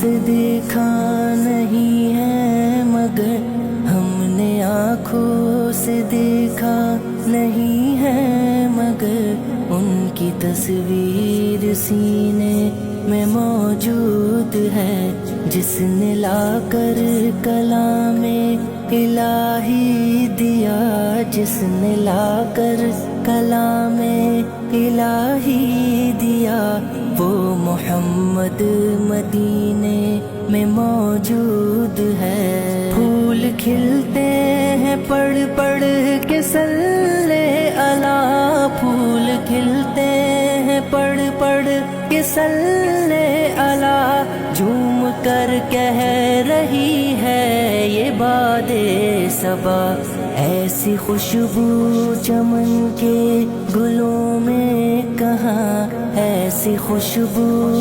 سے دیکھا نہیں ہے مگر ہم نے آنکھوں سے دیکھا نہیں ہے مگر ان کی تصویر سینے میں موجود ہے، جس نے لا کر کلام الہی دیا، جس نے لا کر کلام الہی دیا، وہ محمد مدینے میں موجود ہے۔ پھول کھلتے ہیں پڑھ پڑھ کے صلی علی، پھول کھلتے ہیں پڑھ پڑھ کے صلی علی، جھوم کر کہہ رہی ہے یہ باد صبا، ایسی خوشبو چمن کے گلوں میں کہاں، ایسی خوشبو